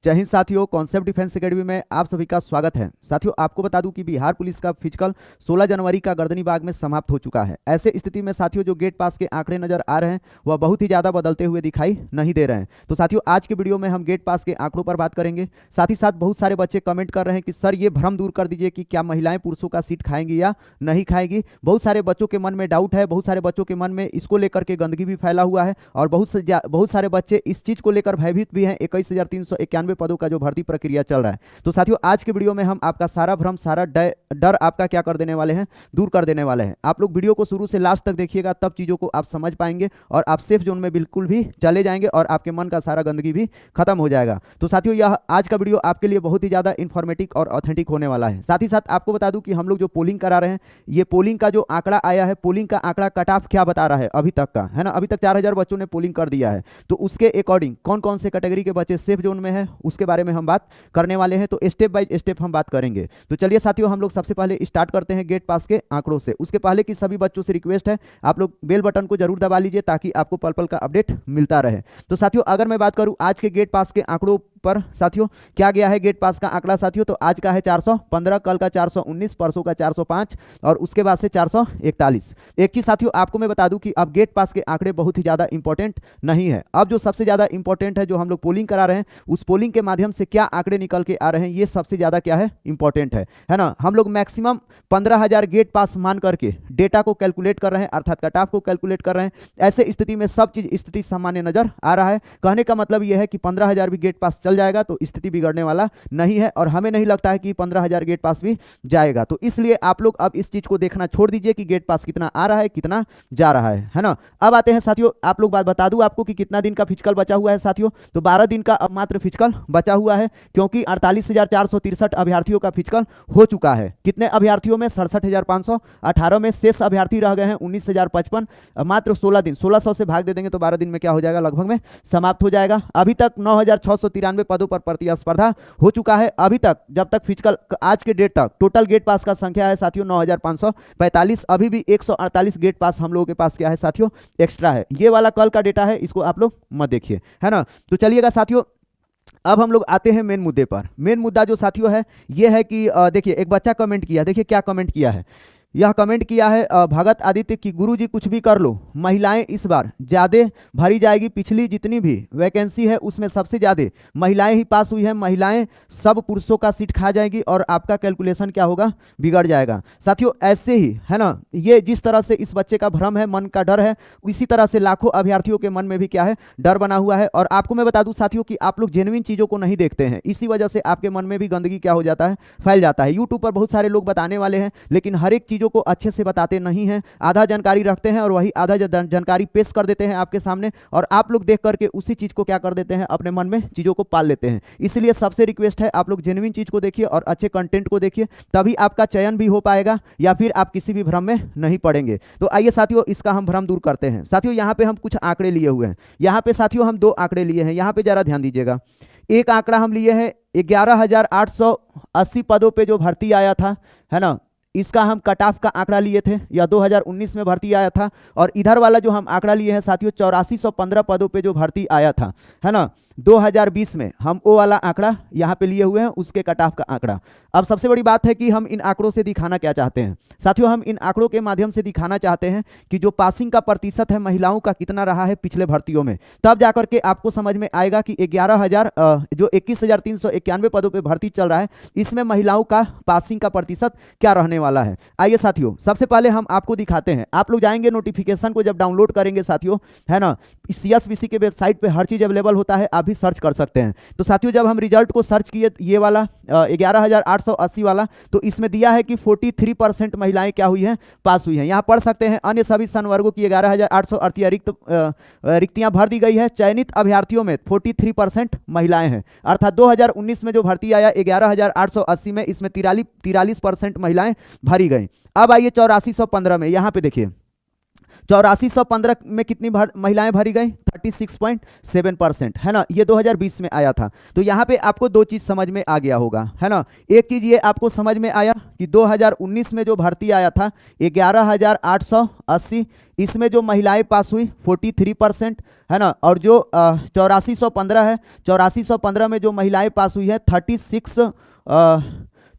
जय हिंद साथियों, concept defence academy में आप सभी का स्वागत है। साथियों, आपको बता दूं कि बिहार पुलिस का फिजिकल 16 जनवरी का गर्दनी बाग में समाप्त हो चुका है। ऐसे स्थिति में साथियों जो गेट पास के आंकड़े नजर आ रहे हैं वह बहुत ही ज़्यादा बदलते हुए दिखाई नहीं दे रहे हैं। तो साथियों आज के वीडियो में हम गेट पास के आंकड़ों पर बात करेंगे। साथ ही साथ बहुत सारे बच्चे कमेंट कर रहे हैं कि सर ये भ्रम दूर कर दीजिए कि क्या महिलाएं पुरुषों का सीट खाएंगी या नहीं खाएंगी। बहुत सारे बच्चों के मन में डाउट है, बहुत सारे बच्चों के मन में इसको लेकर के गंदगी भी फैला हुआ है और बहुत सारे बच्चे इस चीज़ को लेकर भयभीत भी हैं। 21,391 पदों का जो भर्ती प्रक्रिया चल रहा है। तो साथियों आज के वीडियो में हम आपका सारा भ्रम, सारा डर आपका क्या कर देने वाले हैं, दूर कर देने वाले हैं। आप लोग वीडियो को शुरू से लास्ट तक देखिएगा, तब चीजों को आप समझ पाएंगे और आप सेफ जोन में बिल्कुल भी चले जाएंगे और आपके मन का सारा गंदगी भी खत्म हो जाएगा। तो साथियों यह आज का वीडियो आपके लिए बहुत ही ज्यादा इंफॉर्मेटिव और ऑथेंटिक होने वाला है। साथ ही साथ आपको बता दूं कि हम लोग जो पोलिंग करा रहे हैं, ये पोलिंग का जो आंकड़ा आया है, पोलिंग का आंकड़ा कट ऑफ क्या बता रहा है अभी तक का, है ना। अभी तक 4000 बच्चों ने पोलिंग कर दिया है। तो उसके अकॉर्डिंग कौन कौन से कैटेगरी के बच्चे सेफ जोन में है उसके बारे में हम बात करने वाले हैं। तो स्टेप बाय स्टेप हम बात करेंगे। तो चलिए साथियों हम लोग सबसे पहले स्टार्ट करते हैं गेट पास के आंकड़ों से। उसके पहले की सभी बच्चों से रिक्वेस्ट है, आप लोग बेल बटन को जरूर दबा लीजिए ताकि आपको पल पल का अपडेट मिलता रहे। तो साथियों अगर मैं बात करूं आज के गेट पास के आंकड़ों पर, साथियों क्या गया है गेट पास का आंकड़ा साथियों, तो आज का है 415, कल का 419, परसों का 405 और उसके बाद से 441। एक चीज साथियों आपको मैं बता दूं कि अब गेट पास के आंकड़े बहुत ही ज्यादा इंपॉर्टेंट नहीं है। अब जो सबसे ज्यादा इंपॉर्टेंट है, जो हम लोग पोलिंग करा रहे हैं, उस पोलिंग के माध्यम से क्या आंकड़े निकल के आ रहे हैं, ये सबसे ज्यादा क्या है, इंपॉर्टेंट है ना। हम लोग मैक्सिमम 15,000 गेट पास मान करके डेटा को कैलकुलेट कर रहे हैं, अर्थात कट ऑफ को कैलकुलेट कर रहे हैं। ऐसे स्थिति में सब चीज स्थिति सामान्य नजर आ रहा है। कहने का मतलब यह है कि 15,000 भी गेट पास चल जाएगा तो स्थिति बिगड़ने वाला नहीं है और हमें नहीं लगता है कि 15,000 गेट पास भी जाएगा। तो इसलिए आप लोग अब इस चीज को देखना छोड़ दीजिए कि गेट पास कितना आ रहा है, कितना जा रहा है ना। अब आते हैं साथियों, आप लोग बात बता दूं आपको कि कितना दिन का फिजिकल बचा हुआ है साथियों, तो 12 दिन का अब मात्र फिजिकल बचा हुआ है, क्योंकि 48,463 अभ्यर्थियों का फिजिकल हो चुका है। कितने अभ्यर्थियों में? 67,518 में। शेष अभ्यर्थी रह गए हैं 19,055। मात्र 16 दिन, 1600 से भाग दे देंगे तो 12 दिन में क्या हो जाएगा, लगभग में समाप्त हो जाएगा। अभी तक 9,693 पदों पर प्रतिस्पर्धा हो चुका है। अभी तक जब तक फिजिकल आज के डेट तक टोटल गेट पास का संख्या है साथियों 9,545। अभी भी 148 गेट पास हम लोगों के पास क्या है साथियों, एक्स्ट्रा है। ये वाला कल का डेटा है, इसको आप लोग मत देखिए, है ना। तो चलिएगा साथियों अब हम लोग आते हैं मेन मुद्दे पर। मेन मुद्दा जो साथियों है ये है कि देखिए एक बच्चा कमेंट किया, देखिए क्या कमेंट किया है। यह कमेंट किया है भगत आदित्य की, गुरुजी कुछ भी कर लो, महिलाएं इस बार ज़्यादा भरी जाएगी। पिछली जितनी भी वैकेंसी है उसमें सबसे ज़्यादा महिलाएं ही पास हुई हैं। महिलाएं सब पुरुषों का सीट खा जाएंगी और आपका कैलकुलेशन क्या होगा, बिगड़ जाएगा। साथियों ऐसे ही है ना, ये जिस तरह से इस बच्चे का भ्रम है, मन का डर है, इसी तरह से लाखों अभ्यर्थियों के मन में भी क्या है, डर बना हुआ है। और आपको मैं बता दूं साथियों कि आप लोग जेन्युइन चीज़ों को नहीं देखते हैं, इसी वजह से आपके मन में भी गंदगी क्या हो जाता है, फैल जाता है। यूट्यूब पर बहुत सारे लोग बताने वाले हैं लेकिन हर एक चीज़ को अच्छे से बताते नहीं हैं, आधा जानकारी रखते हैं और वही आधा जानकारी पेश कर देते हैं आपके सामने, और आप लोग देख करके उसी चीज को क्या कर देते हैं, अपने मन में चीजों को पाल लेते हैं। इसलिए सबसे रिक्वेस्ट है आप लोग जेन्युइन चीज को देखिए और अच्छे कंटेंट को देखिए, तभी आपका चयन भी हो पाएगा या फिर आप किसी भी भ्रम में नहीं पड़ेंगे। तो आइए साथियों इसका हम भ्रम दूर करते हैं। साथियों यहाँ पे हम कुछ आंकड़े लिए हुए हैं, यहाँ पे साथियों हम 2 आंकड़े लिए हैं, यहाँ पे जरा ध्यान दीजिएगा। एक आंकड़ा हम लिए हैं 11,880 पदों पे जो भर्ती आया था, है ना, इसका हम कट ऑफ का आंकड़ा लिए थे, या 2019 में भर्ती आया था। और इधर वाला जो हम आंकड़ा लिए हैं साथियों 8415 पदों पे जो भर्ती आया था, है ना, 2020 में हम वो वाला आंकड़ा यहाँ पे लिए हुए हैं, उसके कट ऑफ का आंकड़ा। अब सबसे बड़ी बात है कि हम इन आंकड़ों से दिखाना क्या चाहते हैं साथियों, हम इन आंकड़ों के माध्यम से दिखाना चाहते हैं कि जो पासिंग का प्रतिशत है महिलाओं का कितना रहा है पिछले भर्तियों में। तब जाकर के आपको समझ में आएगा कि 11,000 जो 21,391 पदों पर भर्ती चल रहा है, इसमें महिलाओं का पासिंग का प्रतिशत क्या रहने वाला है। आइए साथियों सबसे पहले हम आपको दिखाते हैं। आप लोग जाएंगे नोटिफिकेशन को जब डाउनलोड करेंगे साथियों, है ना, CSBC के वेबसाइट पे हर चीज अवेलेबल होता है, आप भी सर्च कर सकते हैं। तो साथियों जब हम रिजल्ट को सर्च किए, ये वाला 11,880 वाला, तो इसमें दिया है कि 43% महिलाएं क्या हुई हैं, पास हुई हैं। यहाँ पढ़ सकते हैं अन्य सभी संवर्गों की 11,838 रिक्तियां भर दी गई है। चयनित अभ्यर्थियों में 43% महिलाएं हैं, अर्थात 2019 में जो भर्ती आया 11,880 में, इसमें 43% महिलाएं भरी गई। अब आइए 8415 में, यहाँ पे देखिए 8415 में कितनी महिलाएं भरी गई? 36.7%, है ना। ये 2020 में आया था। तो यहाँ पे आपको दो चीज समझ में आ गया होगा, है ना। एक चीज ये आपको समझ में आया कि 2019 में जो भर्ती आया था 11,880, इसमें जो महिलाएं पास हुई 43%, है ना। और जो 8415 है, 8415 में जो महिलाएं पास हुई है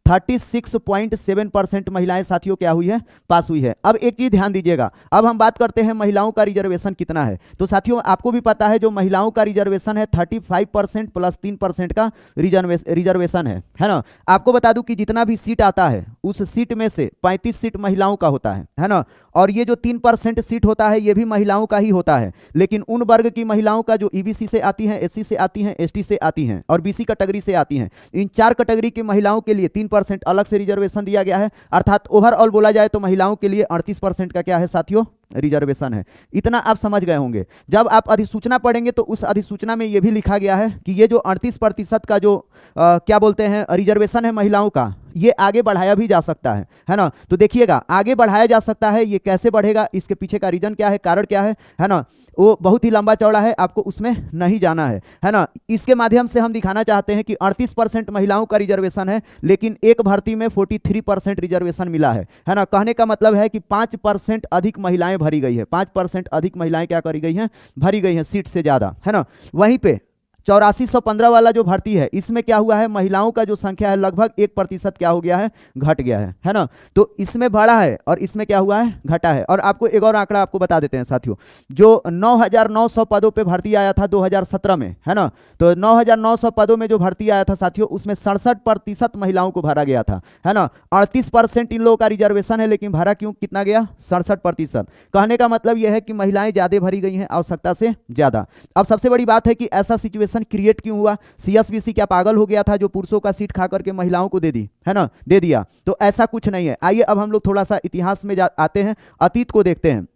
36.7% महिलाएं साथियों क्या हुई है? पास हुई है। अब एक चीज ध्यान दीजिएगा, अब हम बात करते हैं महिलाओं का रिजर्वेशन कितना है। तो साथियों आपको भी पता है जो महिलाओं का रिजर्वेशन है 35% प्लस 3% का रिजर्वेशन है ना। आपको बता दूं कि जितना भी सीट आता है उस सीट में से 35 सीट महिलाओं का होता है ना। और ये जो 3% सीट होता है ये भी महिलाओं का ही होता है, लेकिन उन वर्ग की महिलाओं का जो ईबीसी से आती हैं, एससी से आती हैं, एसटी से आती हैं और बीसी कैटेगरी से आती हैं, इन 4 कैटेगरी की महिलाओं के लिए 3% अलग से रिजर्वेशन दिया गया है। अर्थात ओवरऑल बोला जाए तो महिलाओं के लिए 38% का क्या है साथियों? रिजर्वेशन है। इतना आप समझ गए होंगे। जब आप अधिसूचना पढ़ेंगे तो उस अधिसूचना में यह भी लिखा गया है कि ये जो 38% का जो क्या बोलते हैं रिजर्वेशन है महिलाओं का, ये आगे बढ़ाया भी जा सकता है ना। तो देखिएगा आगे बढ़ाया जा सकता है, ये कैसे बढ़ेगा, इसके पीछे का रीजन क्या है, कारण क्या है ना। वो बहुत ही लंबा चौड़ा है, आपको उसमें नहीं जाना है ना। इसके माध्यम से हम दिखाना चाहते हैं कि 38% महिलाओं का रिजर्वेशन है, लेकिन एक भर्ती में 43% रिजर्वेशन मिला है ना। कहने का मतलब है कि 5% अधिक महिलाएं भरी गई है, 5% अधिक महिलाएं क्या करी गई हैं? भरी गई हैं सीट से ज्यादा, है ना। वहीं पे 8415 वाला जो भर्ती है इसमें क्या हुआ है? महिलाओं का जो संख्या है लगभग 1% क्या हो गया है? घट गया है ना। तो इसमें बढ़ा है और इसमें क्या हुआ है? घटा है। और आपको एक और आंकड़ा आपको बता देते हैं साथियों, जो 9900 पदों पे भर्ती आया था 2017 में, है ना। तो 9900 पदों में जो भर्ती आया था साथियों उसमें 67% महिलाओं को भरा गया था, है ना। 38% इन लोगों का रिजर्वेशन है, लेकिन भरा क्यों कितना गया? 67%। कहने का मतलब यह है कि महिलाएं ज्यादा भरी गई हैं आवश्यकता से ज्यादा। अब सबसे बड़ी बात है कि ऐसा सिचुएशन क्रिएट क्यों हुआ? सीएसबीसी क्या पागल हो गया था जो पुरुषों का सीट खा करके महिलाओं को दे दी, है ना, दे दिया? तो ऐसा कुछ नहीं है। आइए अब हम लोग थोड़ा सा इतिहास में आते हैं, अतीत को देखते हैं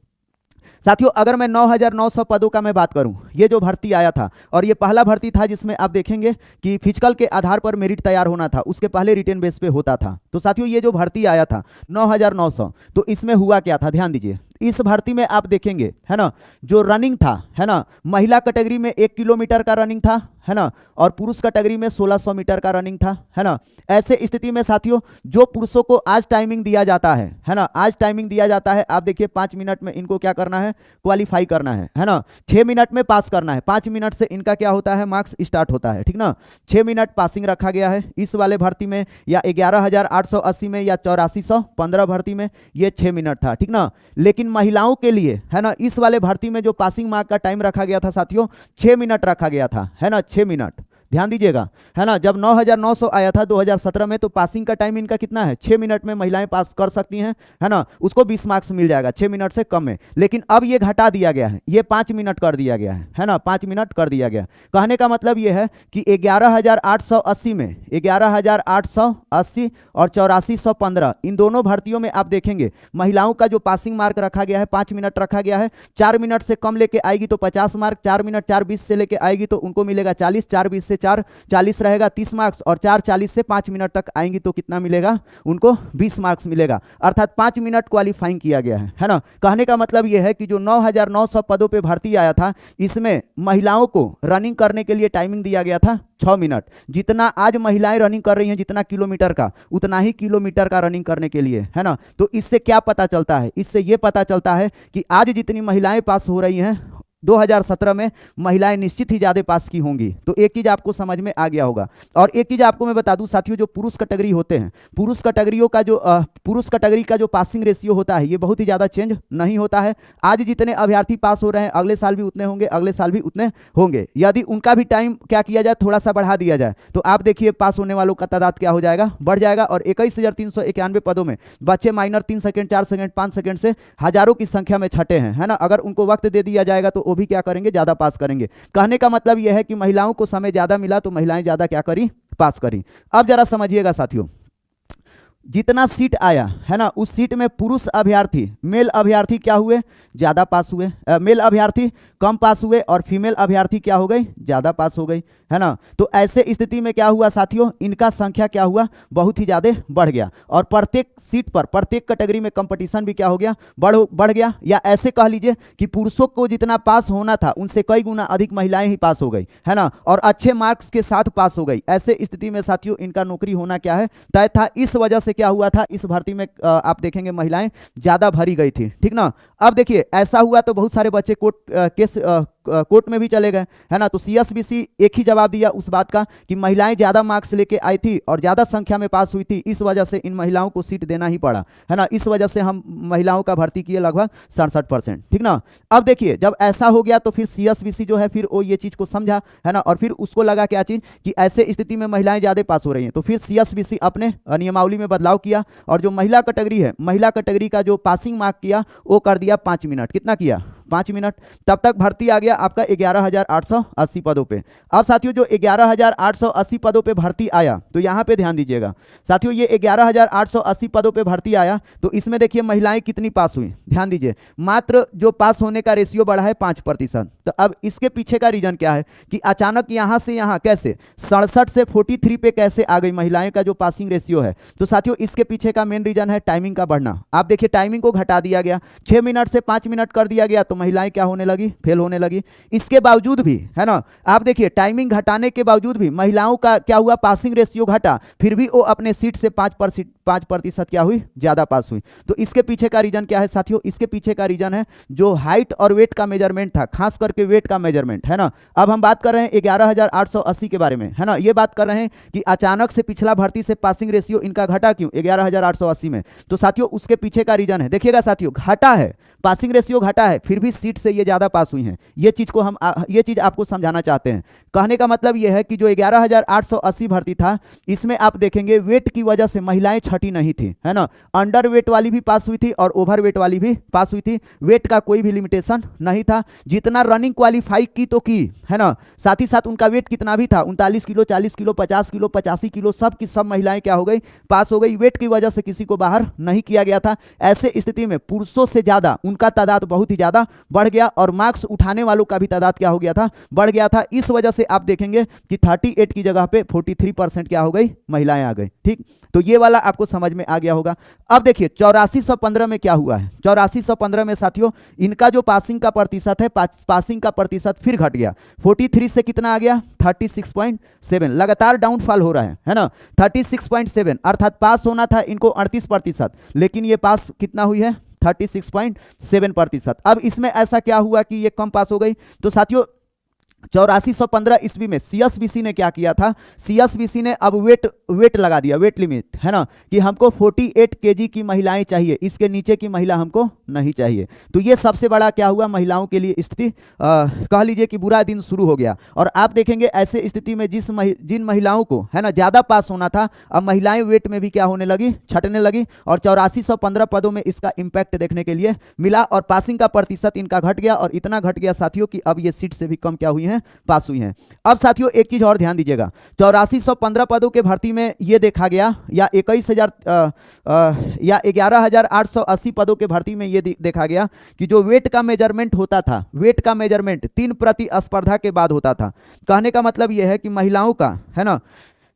साथियों। अगर मैं 9900 पदों का मैं बात करूं, ये जो भर्ती आया था और ये पहला भर्ती था जिसमें आप देखेंगे कि फिजिकल के आधार पर मेरिट तैयार होना था, उसके पहले रिटेन बेस पे होता था। तो साथियों ये जो भर्ती आया था 9900, तो इसमें हुआ क्या था? ध्यान दीजिए। इस भर्ती में आप देखेंगे, है ना, जो रनिंग था, है ना, महिला कैटेगरी में 1 किलोमीटर का रनिंग था, है ना, और पुरुष कैटेगरी में 1600 मीटर का रनिंग था, है ना। ऐसे स्थिति में साथियों जो पुरुषों को आज टाइमिंग दिया जाता है ना, आज टाइमिंग दिया जाता है, आप देखिए 5 मिनट में इनको क्या करना है? क्वालिफाई करना है ना। 6 मिनट में पास करना है, 5 मिनट से इनका क्या होता है? मार्क्स स्टार्ट होता है, ठीक ना। 6 मिनट पासिंग रखा गया है इस वाले भर्ती में, या 11,880 में या 8415 भर्ती में ये 6 मिनट था, ठीक ना। लेकिन महिलाओं के लिए, है ना, इस वाले भर्ती में जो पासिंग मार्क का टाइम रखा गया था साथियों 6 मिनट रखा गया था, है ना, 6 मिनट। ध्यान दीजिएगा, है ना। जब 9900 आया था 2017 में, तो पासिंग का टाइम इनका कितना है? 6 मिनट में महिलाएं पास कर सकती हैं, है ना। उसको 20 मार्क्स मिल जाएगा 6 मिनट से कम में। लेकिन अब ये घटा दिया गया है, ये 5 मिनट कर दिया गया है ना, 5 मिनट कर दिया गया। कहने का मतलब ये है कि 11,880 में 11,880 और 8415 इन दोनों भर्तियों में आप देखेंगे महिलाओं का जो पासिंग मार्क रखा गया है 5 मिनट रखा गया है। 4 मिनट से कम लेके आएगी तो 50 मार्क, 4 मिनट 4:20 से लेके आएगी तो उनको मिलेगा 40, 4:20 से 4:40 रहेगा 30 मार्क्स, और 4:40 से 5 मिनट तक आएंगी तो कितना मिलेगा? उनको 20 मार्क्स मिलेगा। अर्थात 5 मिनट क्वालिफाइंग किया गया है ना। कहने का मतलब यह है कि जो 9900 पदों पे भर्ती आया था इसमें महिलाओं को रनिंग करने के लिए टाइमिंग दिया गया था 6 मिनट। जितना आज महिलाएं रनिंग कर रही हैं जितना किलोमीटर का, उतना ही किलोमीटर का रनिंग करने के लिए, है ना। तो इससे क्या पता चलता है? इससे यह पता चलता है कि आज जितनी महिलाएं पास हो रही हैं 2017 में महिलाएं निश्चित ही ज्यादा पास की होंगी। तो एक चीज आपको समझ में आ गया होगा। और एक चीज आपको मैं बता दूं साथियों, जो पुरुष कैटेगरी होते हैं, पुरुष कैटेगरी का जो पासिंग रेशियो होता है ये बहुत ही ज्यादा चेंज नहीं होता है। आज जितने अभ्यर्थी पास हो रहे हैं अगले साल भी उतने होंगे, अगले साल भी उतने होंगे। यदि उनका भी टाइम क्या किया जाए, थोड़ा सा बढ़ा दिया जाए, तो आप देखिए पास होने वालों का तादाद क्या हो जाएगा? बढ़ जाएगा। और 21,391 पदों में बच्चे माइनर 3 सेकंड 4 सेकंड 5 सेकंड से हजारों की संख्या में छठे हैं, है ना। अगर उनको वक्त दे दिया जाएगा तो वो भी क्या करेंगे? ज्यादा पास करेंगे। कहने का मतलब यह है कि महिलाओं को समय ज्यादा मिला तो महिलाएं ज्यादा क्या करी? पास करी। अब जरा समझिएगा साथियों, जितना सीट आया है ना, उस सीट में पुरुष अभ्यर्थी, मेल अभ्यर्थी क्या हुए, ज़्यादा पास हुए, मेल अभ्यर्थी कम पास हुए और फीमेल अभ्यर्थी क्या हो गई, ज़्यादा पास हो गई, है ना। तो ऐसे स्थिति में क्या हुआ साथियों, इनका संख्या क्या हुआ, बहुत ही ज़्यादा बढ़ गया और प्रत्येक सीट पर, प्रत्येक कैटेगरी में कंपटीशन भी क्या हो गया, बढ़ गया। या ऐसे कह लीजिए कि पुरुषों को जितना पास होना था उनसे कई गुना अधिक महिलाएं ही पास हो गई, है ना, और अच्छे मार्क्स के साथ पास हो गई। ऐसे स्थिति में साथियों इनका नौकरी होना क्या है, तय था। इस वजह से क्या हुआ था, इस भर्ती में आप देखेंगे महिलाएं ज़्यादा भरी गई थी, ठीक ना। अब देखिए ऐसा हुआ तो बहुत सारे बच्चे कोर्ट में भी चले गए, है ना। तो सीएसबीसी एक ही जवाब दिया उस बात का कि महिलाएं ज़्यादा मार्क्स लेके आई थी और ज़्यादा संख्या में पास हुई थी, इस वजह से इन महिलाओं को सीट देना ही पड़ा, है ना। इस वजह से हम महिलाओं का भर्ती किए लगभग 67%, ठीक ना। अब देखिए जब ऐसा हो गया तो फिर सीएसबीसी जो है फिर वो ये चीज़ को समझा, है ना, और फिर उसको लगा क्या चीज़ कि ऐसे स्थिति में महिलाएं ज़्यादा पास हो रही हैं। तो फिर सीएसबीसी अपने नियमावली में बदलाव किया और जो महिला कैटेगरी है, महिला कैटेगरी का जो पासिंग मार्क किया वो कर दिया 5 मिनट। कितना किया, 5 मिनट। तब तक भर्ती आ गया आपका 11,880 पदों पे। अब साथियों जो 11,880 पदों पे भर्ती आया, तो यहाँ पे ध्यान दीजिएगा साथियों, ये 11,880 पदों पे भर्ती आया तो इसमें देखिए महिलाएं कितनी पास हुई, ध्यान दीजिए, मात्र जो पास होने का रेशियो बढ़ा है 5%। तो अब इसके पीछे का रीजन क्या है कि अचानक यहाँ से यहाँ कैसे 67 से 43 पे कैसे आ गई महिलाएं का जो पासिंग रेशियो है। तो साथियों इसके पीछे का मेन रीजन है टाइमिंग का बढ़ना। आप देखिए टाइमिंग को घटा दिया गया, 6 मिनट से 5 मिनट कर दिया गया, तो महिलाएं क्या होने लगी, फेल होने लगी। इसके बावजूद भी, है ना, आप देखिए टाइमिंग घटाने के बावजूद भी महिलाओं का क्या हुआ, पासिंग रेशियो घटा, फिर भी वो अपने सीट से 5% क्या हुई, ज्यादा पास हुई। तो इसके पीछे का रीजन क्या है साथियों, इसके पीछे का रीजन है जो हाइट और वेट का मेजरमेंट था, खास करके वेट का मेजरमेंट, है ना। अब हम बात कर रहे हैं 11,880 के बारे में, है ना। ये बात कर रहे हैं कि अचानक से पिछला भर्ती से पासिंग रेशियो इनका घटा क्यों 11,880 में। तो साथियों उसके पीछे का रीजन है, देखिएगा साथियों, घटा है, पासिंग रेशियो घटा है, फिर भी सीट से ये ज्यादा पास हुई हैं। ये चीज को हम ये चीज आपको समझाना चाहते हैं। कहने का मतलब ये है कि जो 11,880 भर्ती था, इसमें आप देखेंगे वेट की वजह से महिलाएं छठी नहीं थी, है ना। अंडर वेट वाली भी पास हुई थी और ओवर वेट वाली भी पास हुई थी। वेट का कोई भी लिमिटेशन नहीं था, जितना रनिंग क्वालिफाई की तो की, है ना। साथ ही साथ उनका वेट कितना भी था, 39 किलो, 40 किलो, 50 किलो, 85 किलो, सब की सब महिलाएं क्या हो गई, पास हो गई। वेट की वजह से किसी को बाहर नहीं किया गया था। ऐसे स्थिति में पुरुषों से ज्यादा उनका तादाद बहुत ही ज्यादा बढ़ गया और मार्क्स उठाने वालों का भी तादाद क्या हो गया था, बढ़ गया था। इस वजह से आप देखेंगे कि 38 की जगह पे 43% क्या हो गई, महिलाएं आ गई, ठीक। तो ये वाला आपको समझ में आ गया होगा। अब देखिए 8415 में क्या हुआ है, 8415 में साथियों इनका जो पासिंग का प्रतिशत है, पासिंग का प्रतिशत फिर घट गया, 43 से कितना आ गया, 36.7। लगातार डाउनफॉल हो रहा है ना, 36.7, अर्थात पास होना था इनको 38%, लेकिन ये पास कितना हुई है, 36.7%। अब इसमें ऐसा क्या हुआ कि ये कम पास हो गई। तो साथियों 8415 ईस्वी में सीएसबीसी ने क्या किया था, सीएसबीसी ने अब वेट लगा दिया, वेट लिमिट, है ना, कि हमको 48 केजी की महिलाएं चाहिए, इसके नीचे की महिला हमको नहीं चाहिए। तो ये सबसे बड़ा क्या हुआ महिलाओं के लिए स्थिति, कह लीजिए कि बुरा दिन शुरू हो गया। और आप देखेंगे ऐसे स्थिति में जिन महिलाओं को, है ना, ज्यादा पास होना था, अब महिलाएं वेट में भी क्या होने लगी, छटने लगी। और 8415 पदों में इसका इंपैक्ट देखने के लिए मिला और पासिंग का प्रतिशत इनका घट गया और इतना घट गया साथियों कि अब ये सीट से भी कम क्या हुई है, पास हुई हैं। अब साथियों एक चीज और ध्यान दीजिएगा, 8415 पदों के भर्ती में यह देखा गया, या 11,880 पदों के भर्ती में यह देखा गया कि जो वेट का मेजरमेंट होता था, वेट का मेजरमेंट 3 प्रतिस्पर्धा के बाद होता था। कहने का मतलब यह है कि महिलाओं का, है ना,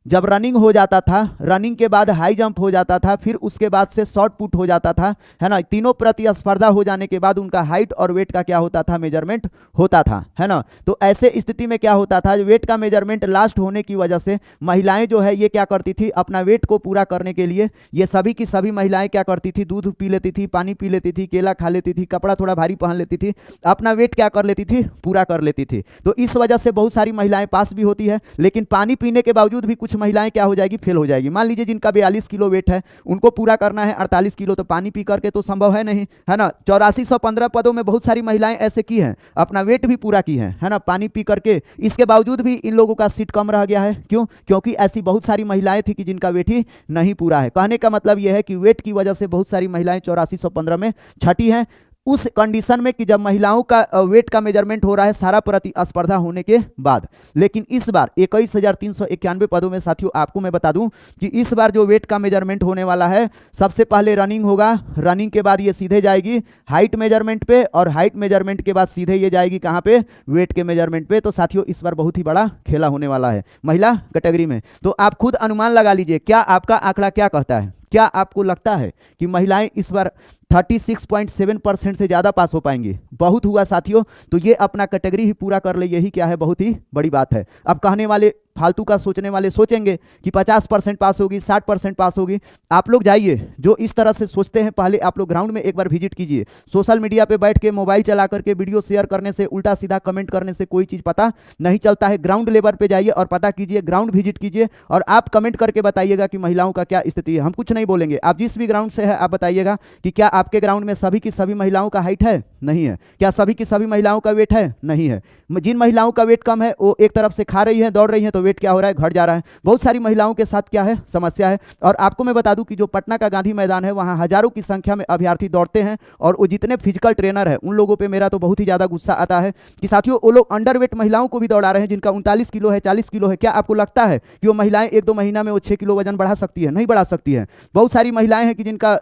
जब रनिंग हो जाता था, रनिंग के बाद हाई जंप हो जाता था, फिर उसके बाद से शॉर्ट पुट हो जाता था, है ना, तीनों प्रतिस्पर्धा हो जाने के बाद उनका हाइट और वेट का क्या होता था, मेजरमेंट होता था, है ना। तो ऐसे स्थिति में क्या होता था, वेट का मेजरमेंट लास्ट होने की वजह से महिलाएं जो है ये क्या करती थी, अपना वेट को पूरा करने के लिए ये सभी की सभी महिलाएं क्या करती थी, दूध पी लेती थी, पानी पी लेती थी, केला खा लेती थी, कपड़ा थोड़ा भारी पहन लेती थी, अपना वेट क्या कर लेती थी, पूरा कर लेती थी। तो इस वजह से बहुत सारी महिलाएं पास भी होती है, लेकिन पानी पीने के बावजूद भी कुछ महिलाएं क्या हो जाएगी, फेल हो जाएगी। मान लीजिए जिनका 42 किलो वेट है, उनको पूरा करना है 48 किलो, तो पानी पी करके तो संभव है नहीं, है ना। 8415 पदों में बहुत सारी महिलाएं ऐसे की हैं, अपना वेट भी पूरा की है ना, पानी पी करके। इसके बावजूद भी इन लोगों का सीट कम रह गया है, क्यों, क्योंकि ऐसी बहुत सारी महिलाएं थी कि जिनका वेट ही नहीं पूरा है। कहने का मतलब यह है कि वेट की वजह से बहुत सारी महिलाएं 8415 में छठी हैं। उस कंडीशन में कि जब महिलाओं का वेट का मेजरमेंट हो रहा है सारा प्रतिस्पर्धा होने के बाद। लेकिन इस बार 21,391 पदों में साथियों आपको मैं बता दूं कि इस बार जो वेट का मेजरमेंट होने वाला है, सबसे पहले रनिंग होगा, रनिंग के बाद ये सीधे जाएगी हाइट मेजरमेंट पे, और हाइट मेजरमेंट के बाद सीधे ये जाएगी कहां पे, वेट के मेजरमेंट पे। तो साथियों इस बार बहुत ही बड़ा खेला होने वाला है महिला कैटेगरी में। तो आप खुद अनुमान लगा लीजिए, क्या आपका आंकड़ा क्या कहता है? क्या आपको लगता है कि महिलाएं इस बार 36.7% से ज्यादा पास हो पाएंगी? बहुत हुआ साथियों। तो ये अपना कैटेगरी ही पूरा कर ले, यही क्या है, बहुत ही बड़ी बात है। अब कहने वाले, फालतू का सोचने वाले सोचेंगे कि 50% पास होगी, 60% पास होगी। आप लोग जाइए, जो इस तरह से सोचते हैं, पहले आप लोग ग्राउंड में एक बार विजिट कीजिए। सोशल मीडिया पे बैठ के मोबाइल चला करके वीडियो शेयर करने से, उल्टा सीधा कमेंट करने से कोई चीज पता नहीं चलता है। ग्राउंड लेवल पे जाइए और पता कीजिए, ग्राउंड विजिट कीजिए, और आप कमेंट करके बताइएगा कि महिलाओं का क्या स्थिति है। हम कुछ नहीं बोलेंगे, आप जिस भी ग्राउंड से है आप बताइएगा कि क्या आपके ग्राउंड में सभी की सभी महिलाओं का हाइट है? नहीं है। क्या सभी की सभी महिलाओं का वेट है? नहीं है। जिन महिलाओं का वेट कम है वो एक तरफ से खा रही है, दौड़ रही है, तो वेट क्या हो रहा है, घट जा रहा है। बहुत सारी महिलाओं के साथ क्या है, समस्या है। और आपको मैं बता दूं कि जो पटना का गांधी मैदान है, वहां हजारों की संख्या में अभ्यर्थी दौड़ते हैं, और वो जितने फिजिकल ट्रेनर है उन लोगों पे मेरा तो बहुत ही ज्यादा गुस्सा आता है कि साथियों वो लोग अंडरवेट महिलाओं को भी दौड़ा रहे हैं, जिनका 39 किलो है, 40 किलो है। क्या आपको लगता है कि वो महिलाएं 1-2 महीना में वो 6 किलो वजन बढ़ा सकती है? नहीं बढ़ा सकती है। बहुत सारी महिलाएं हैं कि जिनका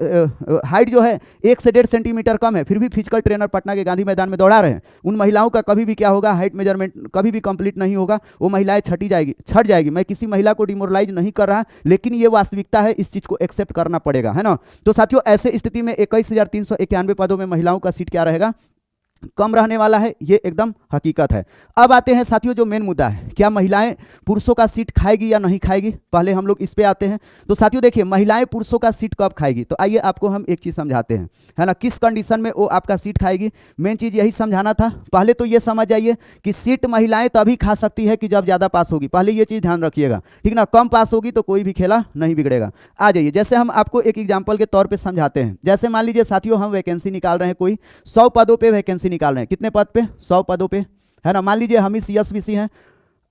हाइट जो है 1 से 1.5 सेंटीमीटर कम है, फिर भी फिजिकल ट्रेनर पटना के गांधी मैदान में दौड़ा रहे हैं। उन महिलाओं का कभी भी क्या होगा, हाइट मेजरमेंट कभी भी कंप्लीट नहीं होगा, वो महिलाएं छट जाएगी। मैं किसी महिला को डिमोरलाइज नहीं कर रहा, लेकिन ये वास्तविकता है, इस चीज को एक्सेप्ट करना पड़ेगा, है ना। तो साथियों ऐसे स्थिति में 21,391 पदों में महिलाओं का सीट क्या रहेगा, कम रहने वाला है, ये एकदम हकीकत है। अब आते हैं साथियों जो मेन मुद्दा है, क्या महिलाएं पुरुषों का सीट खाएगी या नहीं खाएगी। पहले हम लोग इस पे आते हैं। तो साथियों देखिए, महिलाएं पुरुषों का सीट कब खाएगी, तो आइए आपको हम एक चीज समझाते हैं, है ना, किस कंडीशन में वो आपका सीट खाएगी। मेन चीज यही समझाना था। पहले तो ये समझ जाइए कि सीट महिलाएं तभी खा सकती है कि जब ज्यादा पास होगी। पहले ये चीज ध्यान रखिएगा, ठीक ना। कम पास होगी तो कोई भी खेला नहीं बिगड़ेगा। आ जाइए, जैसे हम आपको एक एग्जाम्पल के तौर पर समझाते हैं। जैसे मान लीजिए साथियों, हम वैकेंसी निकाल रहे हैं, कोई 100 पदों पर वैकेंसी निकाल रहे हैं। कितने पद पे, 100 पदों पे, है ना। मान लीजिए हम ही CSBC हैं।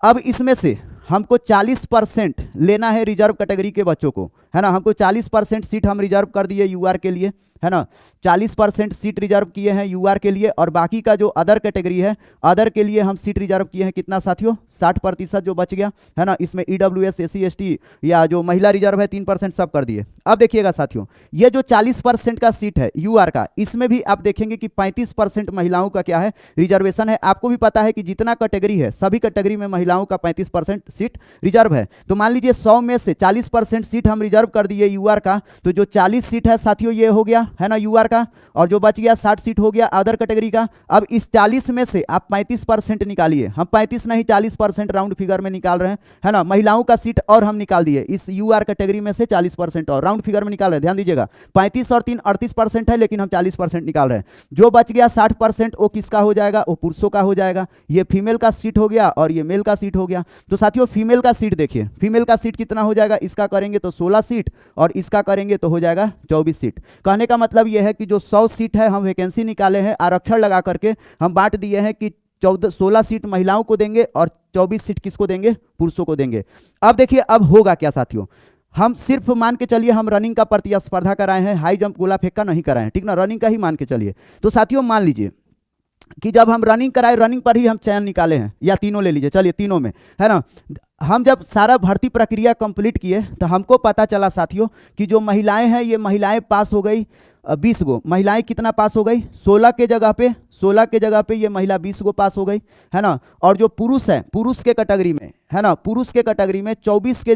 अब इसमें से हमको 40% लेना है रिजर्व कैटेगरी के बच्चों को, है ना। हमको 40% सीट हम रिजर्व कर दिए UR के लिए, है ना। 40% सीट रिजर्व किए हैं UR के लिए, और बाकी का जो अदर कैटेगरी है, अदर के लिए हम सीट रिजर्व किए हैं कितना साथियों, 60% जो बच गया, है ना। इसमें EWS SC ST या जो महिला रिजर्व है 3% सब कर दिए। अब देखिएगा साथियों, ये जो 40% का सीट है UR का, इसमें भी आप देखेंगे कि 35% महिलाओं का क्या है, रिजर्वेशन है। आपको भी पता है कि जितना कैटेगरी है, सभी कैटेगरी में महिलाओं का 35% सीट रिजर्व है। तो मान लीजिए 100 में से 40% सीट हम रिजर्व कर दिए UR का, तो जो 40 सीट है साथियों ये हो गया, है ना, UR का, और जो बच गया 60 सीट हो गया अदर कैटेगरी का। अब इस 40 में से आप 35% निकालिए। हम 35 नहीं 40% राउंड फिगर में निकाल रहे हैं, है ना। महिलाओं का सीट और हम निकाल दिए इस UR कैटेगरी में से 40% और राउंड फिगर में निकाल रहे हैं। ध्यान दीजिएगा, 35 और 3 38% है, लेकिन हम 40% निकाल रहे हैं। जो बच गया 60% वो किसका हो जाएगा, वो पुरुषों का हो जाएगा। ये फीमेल का सीट हो गया और ये मेल का सीट हो गया। तो साथियों फीमेल का सीट देखिए, फीमेल का सीट कितना हो जाएगा, इसका करेंगे तो 16 सीट और इसका करेंगे तो हो जाएगा 24 सीट। कहने का मतलब यह है कि जो 100 सीट है हम वैकेंसी निकाले हैं, आरक्षण लगा करके हम बांट दिए हैं कि 16 सीट महिलाओं को देंगे और 24 सीट किसको देंगे, पुरुषों को देंगे। अब देखिए अब होगा क्या साथियों, हम सिर्फ मान के चलिए हम रनिंग का प्रतिस्पर्धा कराए हैं, हाई जंप गोला फेंक का नहीं कराए हैं, ठीक ना, रनिंग का ही मान के चलिए। तो साथियों मान लीजिए कि जब हम रनिंग कराए, रनिंग पर ही हम चयन निकाले हैं, या तीनों ले लीजिए, चलिए तीनों में, है ना। हम जब सारा भर्ती प्रक्रिया कंप्लीट किए तो हमको पता चला साथियों कि जो महिलाएं हैं, ये महिलाएं पास हो गई 20 गो। महिलाएं कितना पास हो गई, 16 के जगह पे ये महिला 20 गो पास हो गई, है ना। और जो पुरुष है, पुरुष के कैटेगरी में, है ना, पुरुष के कैटेगरी में 24 के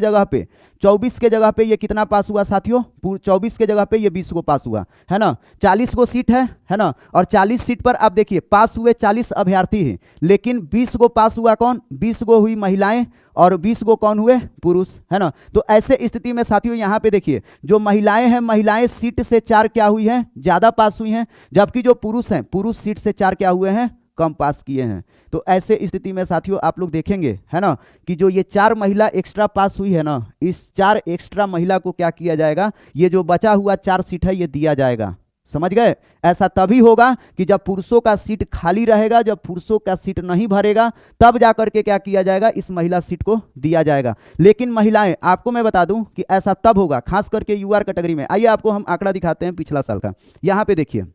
जगह पे ये कितना पास हुआ साथियों, 24 के जगह पे ये 20 गो पास हुआ, है ना। 40 गो सीट है ना। और 40 सीट पर आप देखिए पास हुए 40 अभ्यर्थी हैं, लेकिन 20 गो पास हुआ कौन, 20 गो हुई महिलाएं और 20 गो कौन हुए, पुरुष, है ना। तो ऐसे स्थिति में साथियों यहाँ पे देखिए जो महिलाएं हैं, महिलाएं सीट से 4 क्या हुई हैं, ज्यादा पास हुई हैं, जबकि जो पुरुष हैं, पुरुष सीट से 4 क्या हुए हैं, कम पास किए हैं। तो ऐसे स्थिति में साथियों आप लोग देखेंगे, है ना, कि जो ये 4 महिला एक्स्ट्रा पास हुई है ना, इस 4 एक्स्ट्रा महिला को क्या किया जाएगा, ये जो बचा हुआ 4 सीट है ये दिया जाएगा। समझ गए। ऐसा तभी होगा कि जब पुरुषों का सीट खाली रहेगा, जब पुरुषों का सीट नहीं भरेगा, तब जाकर के क्या किया जाएगा, इस महिला सीट को दिया जाएगा। लेकिन महिलाएं, आपको मैं बता दूं कि ऐसा तब होगा खास करके UR कैटेगरी में। आइए आपको हम आंकड़ा दिखाते हैं पिछला साल का। यहां पे देखिए,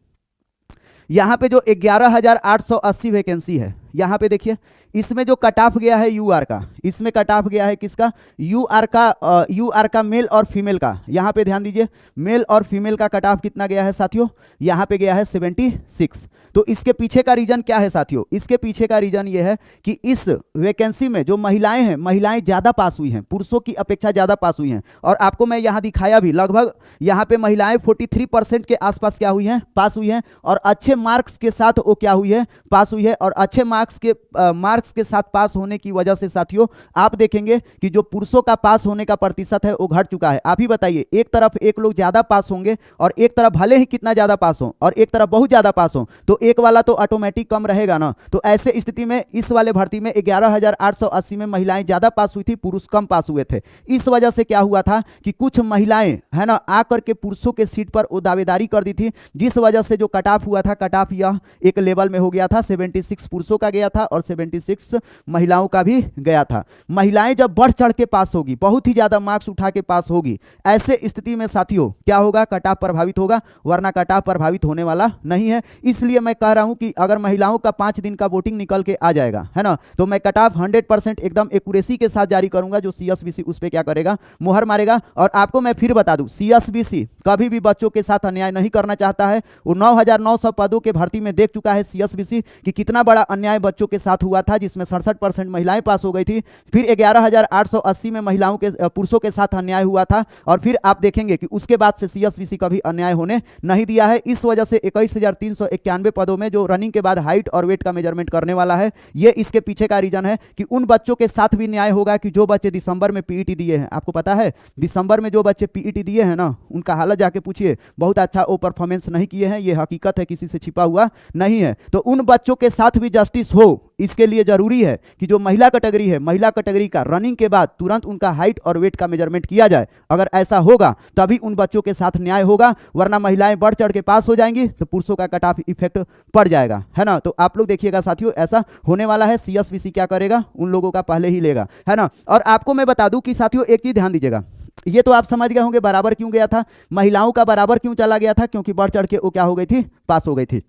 यहाँ पे जो 11,880 वैकेंसी है, यहाँ पे देखिए इसमें जो कट ऑफ गया है यूआर का, इसमें कट ऑफ गया है किसका, यूआर का मेल और फीमेल का। यहाँ पे ध्यान दीजिए मेल और फीमेल का कट ऑफ कितना गया है साथियों, यहाँ पे गया है 76। तो इसके पीछे का रीजन क्या है साथियों, इसके पीछे का रीजन ये है कि इस वैकेंसी में जो महिलाएं हैं, महिलाएं ज़्यादा पास हुई हैं, पुरुषों की अपेक्षा ज़्यादा पास हुई हैं। और आपको मैं यहाँ दिखाया भी, लगभग यहाँ पे महिलाएं 43% के आसपास क्या हुई हैं, पास हुई हैं। और अच्छे मार्क्स के साथ वो क्या हुई है, पास हुई है। और अच्छे मार्क्स के साथ पास होने की वजह से साथियों आप देखेंगे कि जो पुरुषों का पास होने का प्रतिशत है वो घट चुका है। आप ही बताइए, एक तरफ एक लोग ज़्यादा पास होंगे और एक तरफ भले ही कितना ज़्यादा पास हो और एक तरफ बहुत ज़्यादा पास हो, तो एक वाला तो ऑटोमेटिक कम रहेगा ना। तो ऐसे स्थिति में इस वाले भर्ती में 11,880 में महिलाएं ज्यादा पास हुई थी, पुरुष कम पास हुए थे। इस वजह से क्या हुआ था कि कुछ महिलाएं है ना आकर के पुरुषों के सीट पर वो दावेदारी कर दी थी, जिस वजह से जो कट ऑफ हुआ था, कट ऑफ यह एक लेवल में हो गया था। 76 पुरुषों का गया था और 76 महिलाओं का भी गया था। महिलाएं जब बढ़ चढ़ के पास होगी, बहुत ही ज्यादा मार्क्स उठा के पास होगी, ऐसे स्थिति में साथियों क्या होगा, कट ऑफ प्रभावित होगा, वरना कट ऑफ प्रभावित होने वाला नहीं है। इसलिए मैं कह रहा हूं कि अगर महिलाओं का 5 दिन का वोटिंग निकल के आ जाएगा, है ना, तो मैं कट ऑफ 100% एकदम एक्यूरेसी के साथ जारी करूंगा, जो सीएसबीसी उस पे क्या करेगा, मुहर मारेगा। और आपको मैं फिर बता दूं, सीएसबीसी कभी भी बच्चों के साथ अन्याय नहीं करना चाहता है। वो 9,900 पदों के भर्ती में देख चुका है सीएसबीसी कि कितना बड़ा अन्याय बच्चों के साथ हुआ था, जिसमें 67% महिलाएं पास हो गई थी। फिर 11,880 में महिलाओं के पुरुषों के साथ अन्याय हुआ था। और फिर आप देखेंगे कि उसके बाद से सीएसबीसी कभी अन्याय होने नहीं दिया है। इस वजह से 21,391 पदों में जो रनिंग के बाद हाइट और वेट का मेजरमेंट करने वाला है, ये इसके पीछे का रीजन है कि उन बच्चों के साथ भी न्याय होगा कि जो बच्चे दिसंबर में पीईटी दिए हैं। आपको पता है दिसंबर में जो बच्चे पीईटी दिए हैं ना, उनका हालत जाके पूछिए, बहुत अच्छा वो परफॉर्मेंस नहीं किए हैं, ये हकीकत है, किसी से छिपा हुआ नहीं है। तो उन बच्चों के साथ भी जस्टिस हो, इसके लिए जरूरी है कि जो महिला कैटेगरी है, महिला कैटेगरी का रनिंग के बाद तुरंत उनका हाइट और वेट का मेजरमेंट किया जाए। अगर ऐसा होगा तभी उन बच्चों के साथ न्याय होगा, वरना महिलाएं बढ़ चढ़ के पास हो जाएंगी तो पुरुषों का कट ऑफ इफेक्ट पड़ जाएगा, है ना। तो आप लोग देखिएगा साथियों, ऐसा होने वाला है। सीएसबीसी क्या करेगा, उन लोगों का पहले ही लेगा, है ना। और आपको मैं बता दूं कि साथियों एक चीज ध्यान दीजिएगा, ये तो आप समझ गए होंगे बराबर क्यों गया था, महिलाओं का बराबर क्यों चला गया था, क्योंकि बढ़ चढ़ के वो क्या हो गई थी, पास हो गई थी।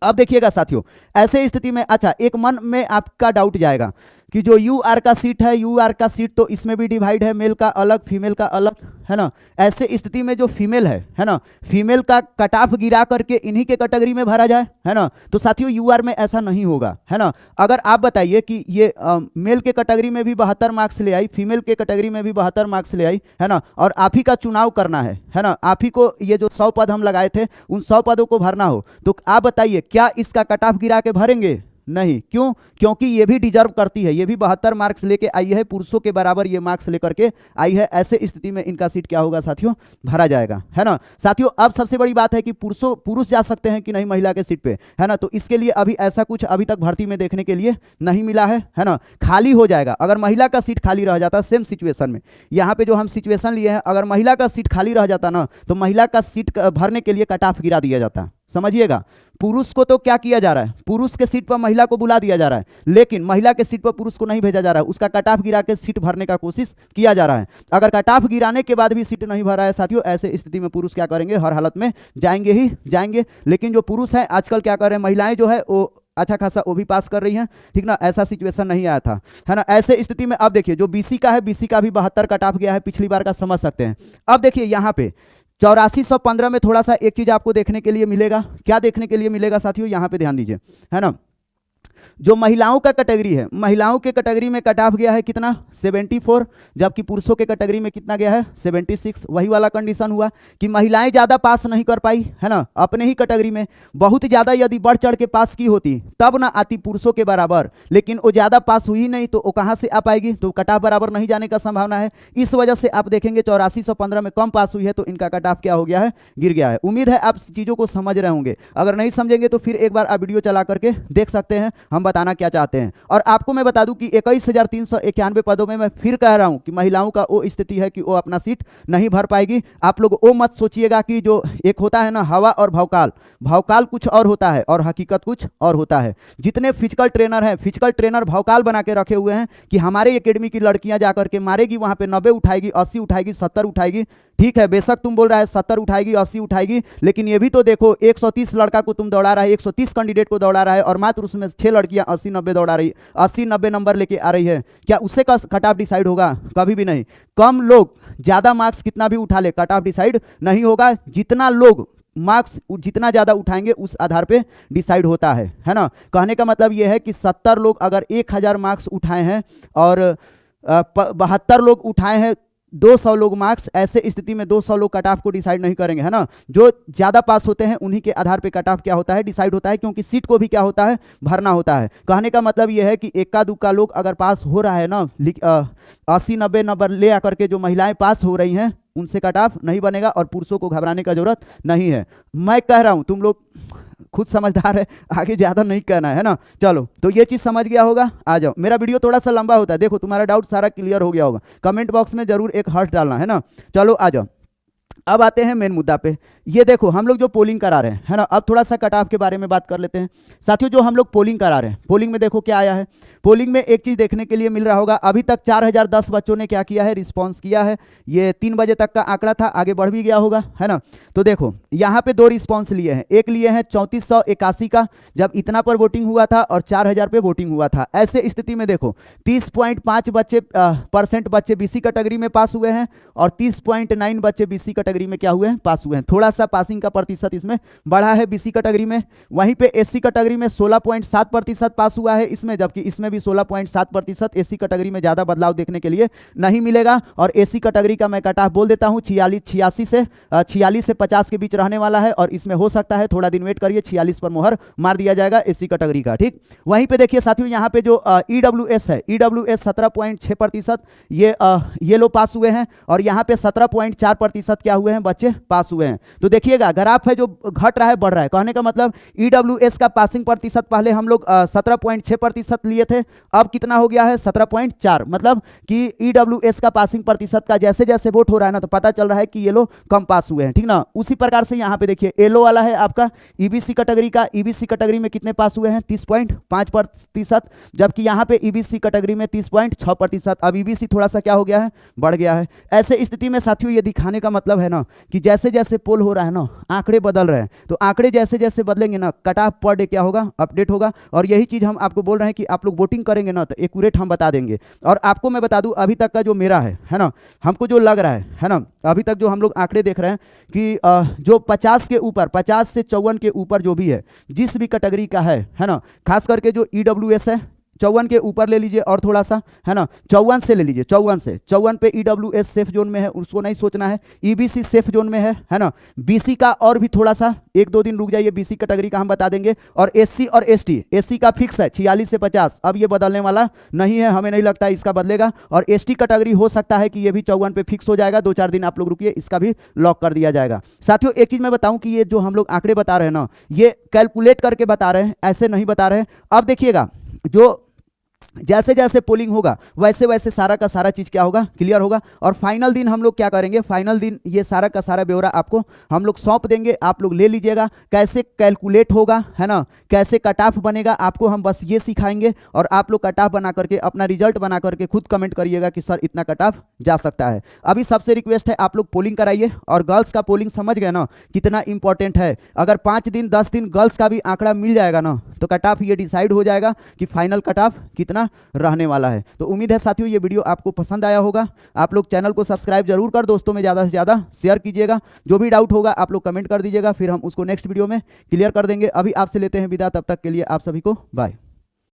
अब देखिएगा साथियों, ऐसे स्थिति में अच्छा एक मन में आपका डाउट जाएगा कि जो यूआर का सीट है, यूआर का सीट तो इसमें भी डिवाइड है, मेल का अलग फीमेल का अलग, है ना। ऐसे स्थिति में जो फीमेल है ना, फीमेल का कट ऑफ गिरा करके इन्हीं के कैटेगरी में भरा जाए, है ना। तो साथियों यूआर में ऐसा नहीं होगा, है ना। अगर आप बताइए कि ये मेल के कैटेगरी में भी 72 मार्क्स ले आई, फीमेल के कैटेगरी में भी 72 मार्क्स ले आई, है ना, और आप ही का चुनाव करना है ना, आप ही को ये जो 100 पद हम लगाए थे उन 100 पदों को भरना हो, तो आप बताइए क्या इसका कट ऑफ गिरा के भरेंगे, नहीं। क्यों, क्योंकि ये भी डिजर्व करती है, ये भी 72 मार्क्स लेके आई है, पुरुषों के बराबर ये मार्क्स लेकर के आई है। ऐसे स्थिति में इनका सीट क्या होगा साथियों, भरा जाएगा, है ना। साथियों अब सबसे बड़ी बात है कि पुरुष जा सकते हैं कि नहीं महिला के सीट पे, है ना। तो इसके लिए अभी ऐसा कुछ अभी तक भर्ती में देखने के लिए नहीं मिला है ना। खाली हो जाएगा, अगर महिला का सीट खाली रह जाता, सेम सिचुएशन में यहाँ पे जो हम सिचुएशन लिए हैं, अगर महिला का सीट खाली रह जाता ना, तो महिला का सीट भरने के लिए कट ऑफ गिरा दिया जाता। समझिएगा, पुरुष को तो क्या किया जा रहा है, पुरुष के सीट पर महिला को बुला दिया जा रहा है, लेकिन महिला के सीट पर पुरुष को नहीं भेजा जा रहा है, उसका कट ऑफ गिरा के सीट भरने का कोशिश किया जा रहा है। अगर कट ऑफ गिराने के बाद भी सीट नहीं भरा है साथियों, ऐसे स्थिति में पुरुष क्या करेंगे, हर हालत में जाएंगे ही जाएंगे। लेकिन जो पुरुष हैं आजकल क्या कर रहे हैं, महिलाएं जो है वो अच्छा खासा वो भी पास कर रही हैं, ठीक ना। ऐसा सिचुएशन नहीं आया था, है ना। ऐसे स्थिति में अब देखिए जो बीसी का है, बीसी का भी 72 कट ऑफ गया है, पिछली बार का समझ सकते हैं। अब देखिए यहाँ पे 8415 में थोड़ा सा एक चीज आपको देखने के लिए मिलेगा, क्या देखने के लिए मिलेगा साथियों, यहाँ पे ध्यान दीजिए, है ना। जो महिलाओं का कैटेगरी है, महिलाओं के कैटेगरी में कट ऑफ गया है कितना, 74, जबकि पुरुषों के कैटेगरी में कितना गया है, 76। वही वाला कंडीशन हुआ कि महिलाएं ज्यादा पास नहीं कर पाई, है ना, अपने ही कैटेगरी में। बहुत ज्यादा यदि बढ़ चढ़ के पास की होती तब ना आती पुरुषों के बराबर, लेकिन वो ज्यादा पास हुई नहीं, तो वो कहां से आ पाएगी, तो कट ऑफ बराबर नहीं जाने का संभावना है। इस वजह से आप देखेंगे 8415 में कम पास हुई है, तो इनका कट ऑफ क्या हो गया है, गिर गया है। उम्मीद है आप चीजों को समझ रहे होंगे, अगर नहीं समझेंगे तो फिर एक बार आप वीडियो चला करके देख सकते हैं, हम बताना क्या चाहते हैं। और आपको मैं बता दूं कि 21,391 पदों में मैं फिर कह रहा हूं कि महिलाओं का वो स्थिति है कि वो अपना सीट नहीं भर पाएगी। आप लोग वो मत सोचिएगा कि जो एक होता है ना हवा और भौकाल, भौकाल कुछ और होता है और हकीकत कुछ और होता है। जितने फिजिकल ट्रेनर हैं, फिजिकल ट्रेनर भौकाल बना के रखे हुए हैं कि हमारे एकेडमी की लड़कियां जाकर के मारेगी, वहां पे 90 उठाएगी, 80 उठाएगी, 70 उठाएगी, ठीक है, बेशक तुम बोल रहा है 70 उठाएगी 80 उठाएगी, लेकिन ये भी तो देखो 130 लड़का को तुम दौड़ा रहा है, 130 कैंडिडेट को दौड़ा रहा है और मात्र उसमें 6 लड़कियां 80-90 दौड़ा रही, 80-90 नंबर लेके आ रही है। क्या उससे का कट ऑफ डिसाइड होगा? कभी भी नहीं। कम लोग ज्यादा मार्क्स कितना भी उठा ले, कट ऑफ डिसाइड नहीं होगा। जितना लोग मार्क्स जितना ज्यादा उठाएंगे उस आधार पे डिसाइड होता है ना। कहने का मतलब यह है कि 70 लोग अगर 1000 मार्क्स उठाए हैं और 72 लोग उठाए हैं 200 लोग मार्क्स, ऐसे स्थिति में 200 लोग कट ऑफ को डिसाइड नहीं करेंगे, है ना। जो ज्यादा पास होते हैं उन्हीं के आधार पे कट ऑफ क्या होता है, डिसाइड होता है, क्योंकि सीट को भी क्या होता है, भरना होता है। कहने का मतलब यह है कि इक्का दुक्का लोग अगर पास हो रहा है ना, 80-90 नंबर ले आकर के जो महिलाएं पास हो रही हैं उनसे कट ऑफ नहीं बनेगा और पुरुषों को घबराने का जरूरत नहीं है। मैं कह रहा हूं, तुम लोग खुद समझदार है, आगे ज्यादा नहीं कहना है ना। चलो, तो ये चीज समझ गया होगा। आ जाओ, मेरा वीडियो थोड़ा सा लंबा होता है, देखो तुम्हारा डाउट सारा क्लियर हो गया होगा। कमेंट बॉक्स में जरूर एक हार्ट डालना, है ना। चलो आ जाओ, अब आते हैं मेन मुद्दा पे। ये देखो हम लोग जो पोलिंग करा रहे हैं, है ना। अब थोड़ा सा कट ऑफ के बारे में बात कर लेते हैं साथियों। जो हम लोग पोलिंग करा रहे हैं, पोलिंग में देखो क्या आया है। पोलिंग में एक चीज देखने के लिए मिल रहा होगा, अभी तक 4010 बच्चों ने क्या किया है, रिस्पॉन्स किया है। ये 3 बजे तक का आंकड़ा था, आगे बढ़ भी गया होगा, है ना। तो देखो यहाँ पे 2 रिस्पॉन्स लिए हैं। एक लिए हैं 3481 का, जब इतना पर वोटिंग हुआ था, और 4000 पे वोटिंग हुआ था। ऐसे स्थिति में देखो 30.5% बच्चे बीसी कैटेगरी में पास हुए हैं और 30.9 बच्चे बीसी कैटेगरी में क्या हुए हैं, पास हुए हैं। थोड़ा सा पासिंग का प्रतिशत इसमें बढ़ा है बीसी कैटेगरी में। वहीं पे एससी कैटेगरी में 16.7% पास हुआ है इसमें, जबकि इसमें भी 16.7%। एससी कैटेगरी में ज्यादा बदलाव देखने के लिए नहीं मिलेगा। और एससी कैटेगरी का मैं कट ऑफ बोल देता हूं 46 से 50 के बीच रहने वाला है, और इसमें हो सकता है थोड़ा दिन वेट करिए, 46 पर मोहर मार दिया जाएगा एससी कैटेगरी का, ठीक। वहीं पे देखिए साथियों, यहाँ पे जो ईडब्ल्यूएस है, ईडब्ल्यूएस 17.6% ये लोग पास हुए हैं, और यहाँ पे 17.4% क्या हुए हैं, बच्चे पास हुए हैं। तो देखिएगा ग्राफ है जो घट रहा है बढ़ रहा है। कहने का मतलब ईडब्ल्यूएस का पासिंग प्रतिशत पहले हम लोग 17.6% लिए थे, अब कितना हो गया है, 17.4। मतलब कि ईडब्ल्यूएस का पासिंग प्रतिशत का जैसे जैसे वोट हो रहा है ना, तो पता चल रहा है कि ये लोग कम पास हुए हैं, ठीक ना। उसी प्रकार से यहाँ पे देखिए येलो वाला है आपका ईबीसी कैटेगरी का। ईबीसी कैटेगरी में कितने पास हुए हैं, 30.5%, जबकि यहाँ पे ईबीसी कैटेगरी में 30.6%। अब ईबीसी थोड़ा सा क्या हो गया है, बढ़ गया है। ऐसे स्थिति में साथियों ये दिखाने का मतलब है ना कि जैसे जैसे पोल हो रहा है ना, आंकड़े बदल रहे हैं, तो आंकड़े जैसे जैसे बदलेंगे ना, कट ऑफ पर डे क्या होगा, अपडेट होगा। और यही चीज हम आपको बोल रहे हैं कि आप लोग वोटिंग करेंगे ना, तो एक्यूरेट हम बता देंगे। और आपको मैं बता दूं, अभी तक का जो मेरा है ना, हमको जो लग रहा है ना, अभी तक जो हम लोग आंकड़े देख रहे हैं कि जो 50 के ऊपर, 50 से 54 के ऊपर जो भी है, जिस भी कैटेगरी का है ना, खास करके जो ईडब्ल्यूएस है 54 के ऊपर ले लीजिए, और थोड़ा सा, है ना, 54 से ले लीजिए, 54 पे ईडब्ल्यूएस सेफ जोन में है, उसको नहीं सोचना है। ईबीसी सेफ जोन में है ना। बीसी का और भी थोड़ा सा 1-2 दिन रुक जाइए, बीसी कैटेगरी का हम बता देंगे। और एससी और एसटी, एससी का फिक्स है 46 से 50, अब ये बदलने वाला नहीं है, हमें नहीं लगता इसका बदलेगा। और एसटी कैटेगरी हो सकता है कि ये भी 54 पे फिक्स हो जाएगा, 2-4 दिन आप लोग रुकिए, इसका भी लॉक कर दिया जाएगा। साथियों एक चीज मैं बताऊं कि ये जो हम लोग आंकड़े बता रहे हैं ना, ये कैलकुलेट करके बता रहे हैं, ऐसे नहीं बता रहे हैं। अब देखिएगा, जो जैसे जैसे पोलिंग होगा वैसे वैसे सारा का सारा चीज क्या होगा, क्लियर होगा। और फाइनल दिन हम लोग क्या करेंगे, फाइनल दिन ये सारा का सारा ब्यौरा आपको हम लोग सौंप देंगे, आप लोग ले लीजिएगा। कैसे कैलकुलेट होगा, है ना, कैसे कट ऑफ बनेगा, आपको हम बस ये सिखाएंगे। और आप लोग कट ऑफ बना करके, अपना रिजल्ट बना करके खुद कमेंट करिएगा कि सर इतना कट ऑफ जा सकता है। अभी सबसे रिक्वेस्ट है, आप लोग पोलिंग कराइए। और गर्ल्स का पोलिंग समझ गए ना कितना इंपॉर्टेंट है। अगर 5 दिन 10 दिन गर्ल्स का भी आंकड़ा मिल जाएगा ना, तो कट ऑफ ये डिसाइड हो जाएगा कि फाइनल कट ऑफ कितना रहने वाला है। तो उम्मीद है साथियों ये वीडियो आपको पसंद आया होगा। आप लोग चैनल को सब्सक्राइब जरूर कर, दोस्तों में ज़्यादा से ज़्यादा शेयर कीजिएगा। जो भी डाउट होगा आप लोग कमेंट कर दीजिएगा, फिर हम उसको नेक्स्ट वीडियो में क्लियर कर देंगे। अभी आपसे लेते हैं विदा, तब तक के लिए आप सभी को बाय।